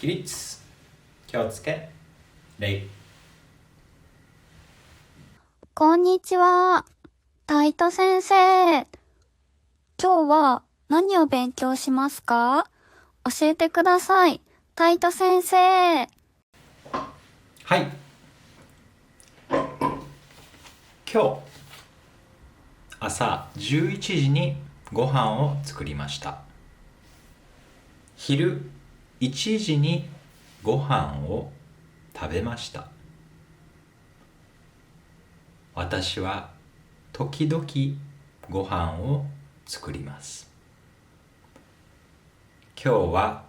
起立、気をつけ、礼。こんにちは。タイト先生。今日は何を勉強しますか？教えてください。タイト先生。はい。今日、朝11時にご飯を作りました。昼1時にご飯を食べました。私は時々ご飯を作ります。今日は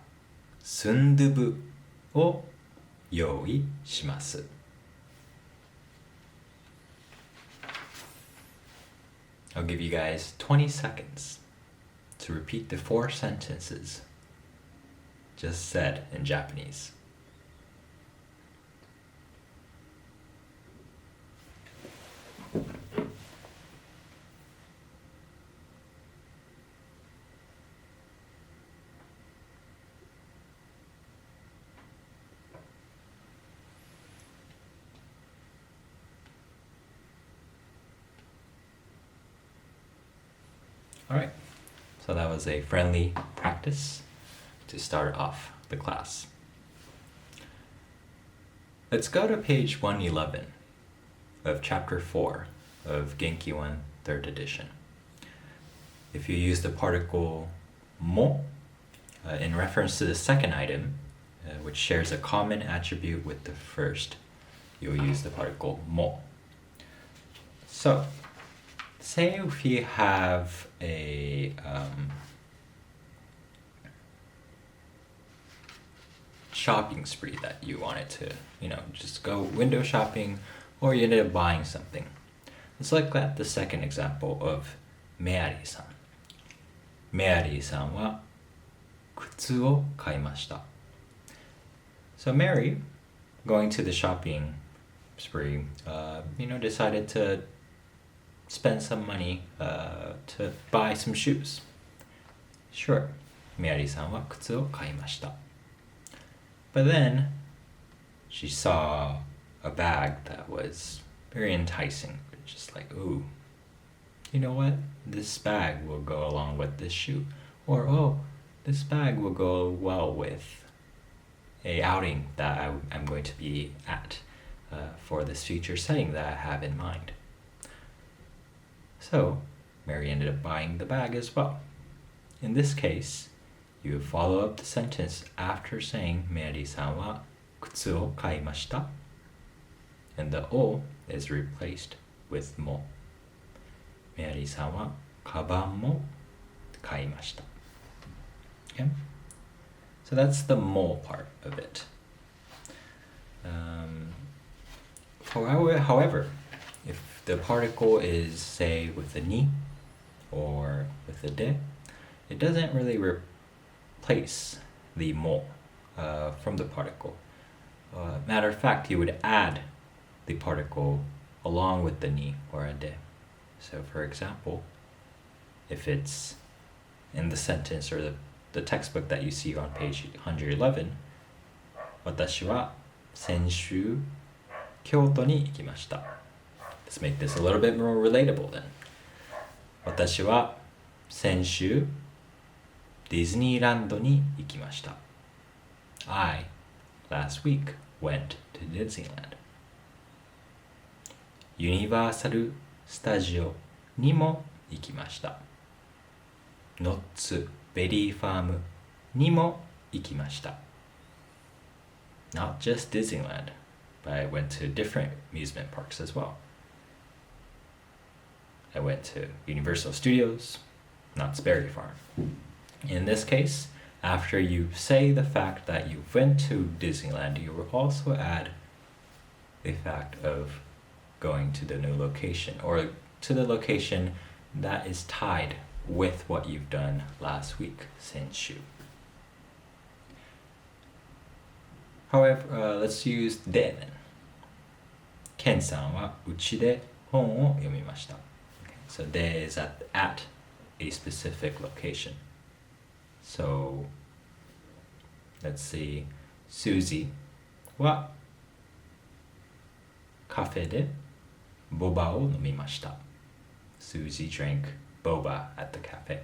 スンドゥブを用意します。I'll give you guys 20 seconds to repeat the 4 sentences just said in Japanese. Alright, so that was a friendly practice to start off the class. Let's go to page 111 of chapter 4 of Genki-1 3rd edition. If you use the particle mo in reference to the second item, which shares a common attribute with the first, you'll use the particle mo. So, say if you have a shopping spree that you wanted to, just go window shopping, or you ended up buying something. Let's look at the second example of Meari-san. Meari-san wa kutsu o kaimashita. So Mary, going to the shopping spree, decided to spend some money to buy some shoes. Sure, Meari-san wa kutsu o kaimashita. But then she saw a bag that was very enticing. Just like, ooh, you know what? This bag will go along with this shoe. Or, oh, this bag will go well with a outing that I'm going to be at for this future setting that I have in mind. So, Mary ended up buying the bag as well. In this case, you follow up the sentence after saying Mary-san wa kutsu o kaimashita, and the o is replaced with mo. Mary-san wa kaban mo kaimashita. Okay? So that's the mo part of it. However, if the particle is, say, with a ni or with a de, it doesn't really replace the mo from the particle. Matter of fact, you would add the particle along with the ni or a de. So for example, if it's in the sentence or the textbook that you see on page 111, 私は先週京都に行きました. Let's make this a little bit more relatable then. 私は先週ディズニーランドに行きました. I, last week, went to Disneyland. ユニバーサル・スタジオにも行きました. ノッツ・ベリーファームにも行きました. Not just Disneyland, but I went to different amusement parks as well. I went to Universal Studios, Knott's Berry Farm. In this case, after you say the fact that you went to Disneyland, you will also add the fact of going to the new location, or to the location that is tied with what you've done last week, senshu. However, let's use de then. Ken-san wa uchi de hon o yomimashita. So de is at a specific location. So let's see. Susie はカフェでボバを飲みました。Susie drank boba at the cafe.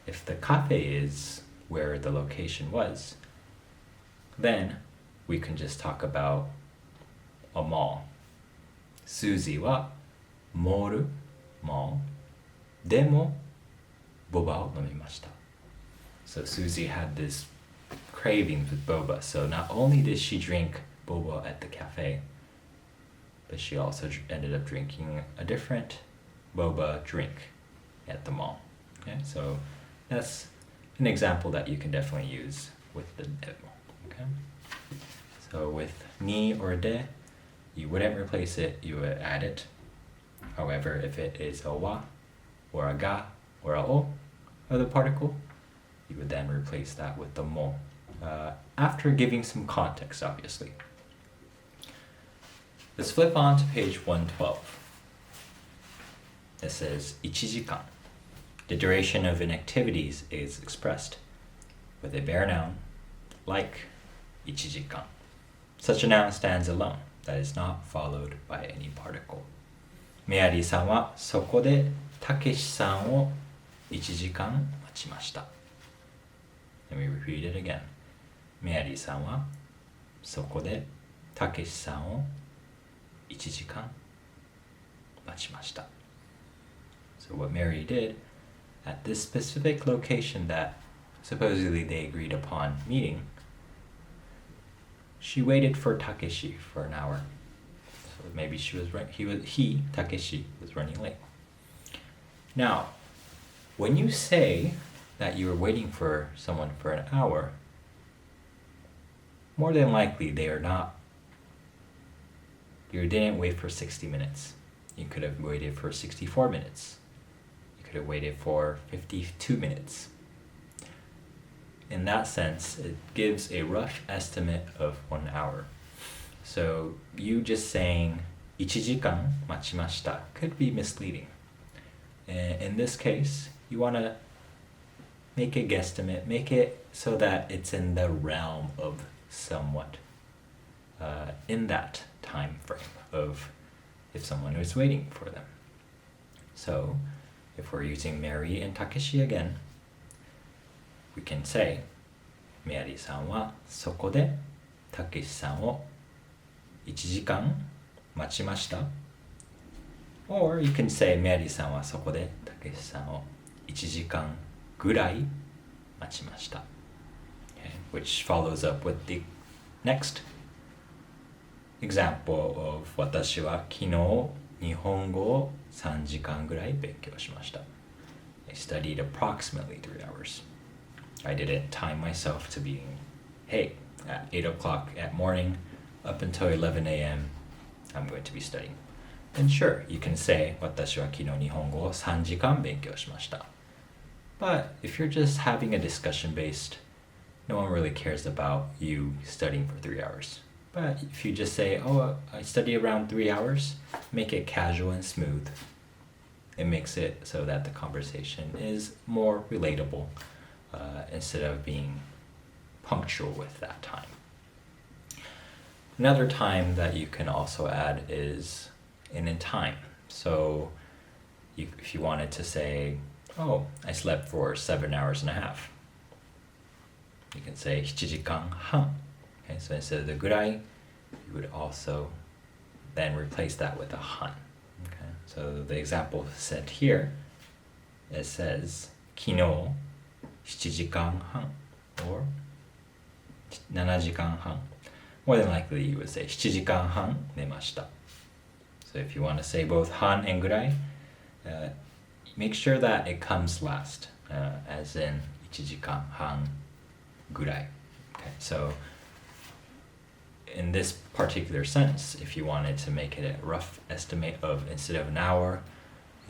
If the cafe is where the location was, then we can just talk about a mall. Susie はモール mall でもボバを飲みました。So Susie had this cravings with boba. So not only did she drink boba at the cafe, but she also ended up drinking a different boba drink at the mall. Okay, so that's an example that you can definitely use with the demo. Okay, so with ni or de, you wouldn't replace it, you would add it. However, if it is a wa or a ga or a o, other particle, you would then replace that with the mo, after giving some context, obviously. Let's flip on to page 112. It says 1時間. The duration of an activity is expressed with a bare noun like 1時間. Such a noun stands alone, that is not followed by any particle. メアリーさんはそこでたけしさんを1時間待ちました。Let me repeat it again. メアリーさんはそこでたけしさんを1時間待ちました。So what Mary did at this specific location that supposedly they agreed upon meeting, she waited for Takeshi for an hour. So maybe Takeshi was running late. Now, when you say that you were waiting for someone for an hour, more than likely they are not. You didn't wait for 60 minutes. You could have waited for 64 minutes. You could have waited for 52 minutes. In that sense, it gives a rough estimate of 1 hour. So you just saying 1時間待ちました could be misleading. In this case, you want to make a guesstimate, make it so that it's in the realm of somewhat, in that time frame of if someone is waiting for them. So if we're using Mary and Takeshi again, we can say メアリーさんはそこでたけしさんを1時間待ちました。Or you can say メアリーさんはそこでたけしさんを1時間ぐらい待ちました。Okay, which follows up with the next example of 私は昨日日本語を3時間ぐらい勉強しました。I studied approximately 3 hours. I didn't time myself to being, hey, at 8 o'clock at morning up until 11 a.m. I'm going to be studying. And sure, you can say 私は昨日日本語を3時間勉強しました。But if you're just having a discussion based, no one really cares about you studying for 3 hours. But if you just say, oh, I study around 3 hours, make it casual and smooth. It makes it so that the conversation is more relatable instead of being punctual with that time. Another time that you can also add is in time. So if you wanted to say, oh, I slept for 7 hours and a half, you can say 7時間半. Okay, so instead of the ぐらい, you would also then replace that with a 半. Okay, so the example set here, it says 昨日7時間半 or 7時間半. More than likely you would say 7時間半寝ました. So if you want to say both 半 and ぐらい, make sure that it comes last, as in 1時間半ぐらい. Okay, so in this particular sense, if you wanted to make it a rough estimate of instead of an hour,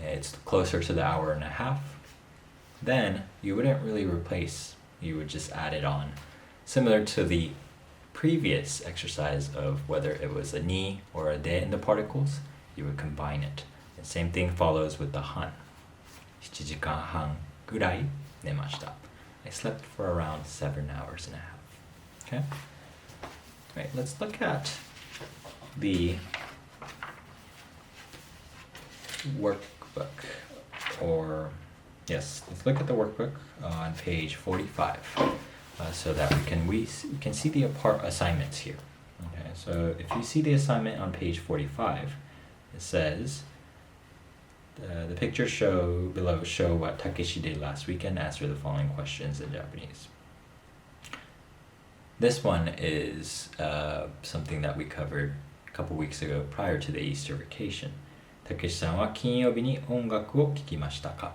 it's closer to the hour and a half, then you wouldn't really replace, you would just add it on. Similar to the previous exercise of whether it was a ni or a de in the particles, you would combine it. The same thing follows with the han. 7時間半ぐらい寝ました. I slept for around 7 hours and a half. Okay? Right, let's look at the workbook. Let's look at the workbook on page 45 so that we can see the assignments here. Okay, so if you see the assignment on page 45, it says, the pictures below show what Takeshi did last weekend. Answer the following questions in Japanese. This one is something that we covered a couple weeks ago prior to the Easter vacation. Takeshi-san wa kinyōbi ni ongaku wo kikimashita ka?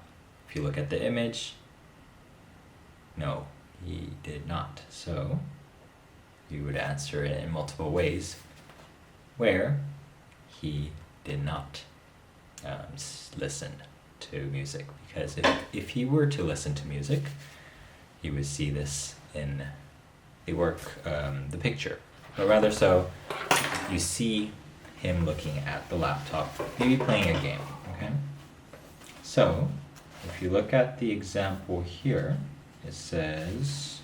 If you look at the image, no, he did not. So you would answer it in multiple ways where he did not listen to music, because if he were to listen to music, he would see this in the picture, but rather so you see him looking at the laptop, maybe playing a game. Okay, so if you look at the example here, it says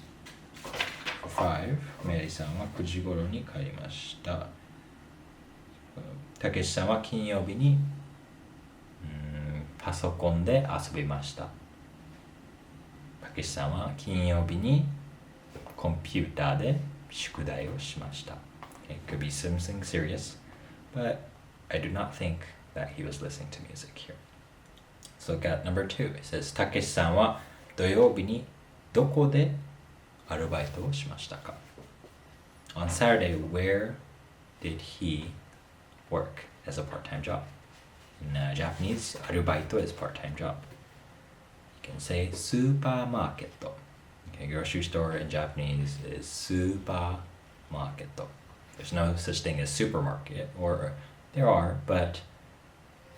5, メアリーさんは9時頃に帰りました。たけしさんは金曜日にパソコンで遊びました。たけしさんは金曜日にコンピューターで宿題をしました。It could be something serious, but I do not think that he was listening to music here. Let's look at number 2. It says, たけしさんは土曜日にどこでアルバイトをしましたか? On Saturday, where did he work as a part-time job? In Japanese, アルバイト is part-time job. You can say スーパーマーケット. Okay, grocery store in Japanese is スーパーマーケット. There's no such thing as supermarket, or there are, but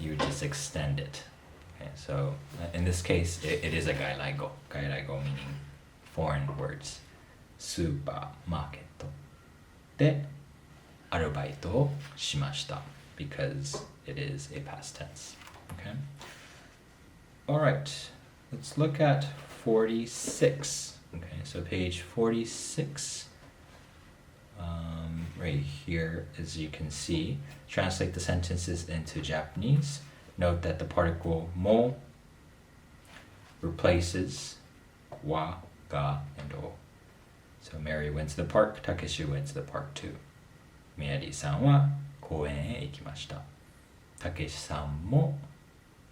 you would just extend it. Okay, so in this case, it is a gairaigo. Gairaigo meaning foreign words. スーパーマーケットでアルバイトをしました because it is a past tense. Okay. All right. Let's look at 46. Okay, so page 46. Right here, as you can see, translate the sentences into Japanese. Note that the particle mo replaces wa, ga, and o. So Mary went to the park, Takeshi went to the park too. Miyari-san wa koen e ikimashita. Takeshi-san mo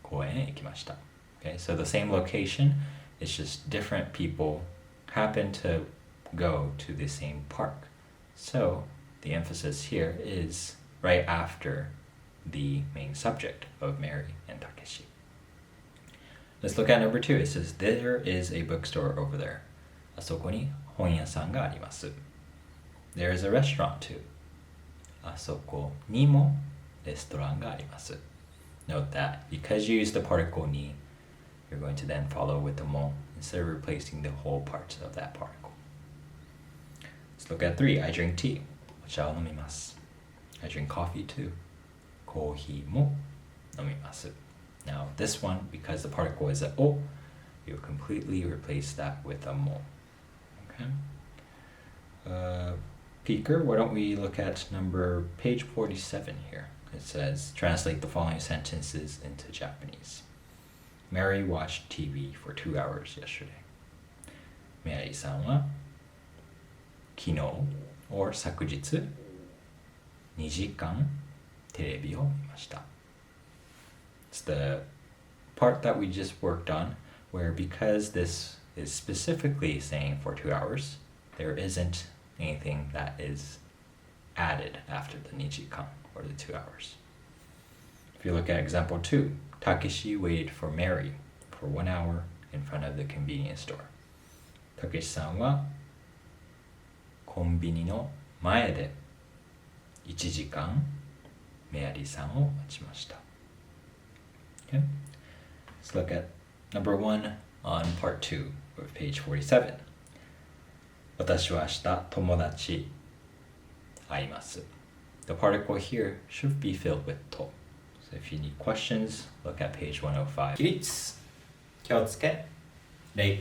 koen e ikimashita. Okay, so the same location, it's just different people happen to go to the same park. So the emphasis here is right after the main subject of Mary and Takeshi. Let's look at number 2. It says, there is a bookstore over there. あそこに本屋さんがあります. There is a restaurant too. あそこにもレストランがあります. Note that because you use the particle ni, you're going to then follow with the mo instead of replacing the whole parts of that particle. Let's look at 3. I drink tea. お茶を飲みます. I drink coffee too. コーヒーも飲みます. Now this one, because the particle is a o, you completely replace that with a mo. Okay. Peeker, why don't we look at page 47 here. It says, translate the following sentences into Japanese. Mary watched TV for 2 hours yesterday. Mary-san wa kino or 昨日2時間テレビを見ました. It's the part that we just worked on, where because this is specifically saying for 2 hours, there isn't anything that is added after the 2時間 or the 2 hours. If you look at example 2, Takeshi waited for Mary for 1 hour in front of the convenience store. Takeshi-san wa コンビニの前で1時間メアリーさんを待ちました. Okay. Let's look at number 1 on part 2 of page 47. 私は明日友達会います. The particle here should be filled with と. So if you need questions, look at page 105. 起立気をつけ礼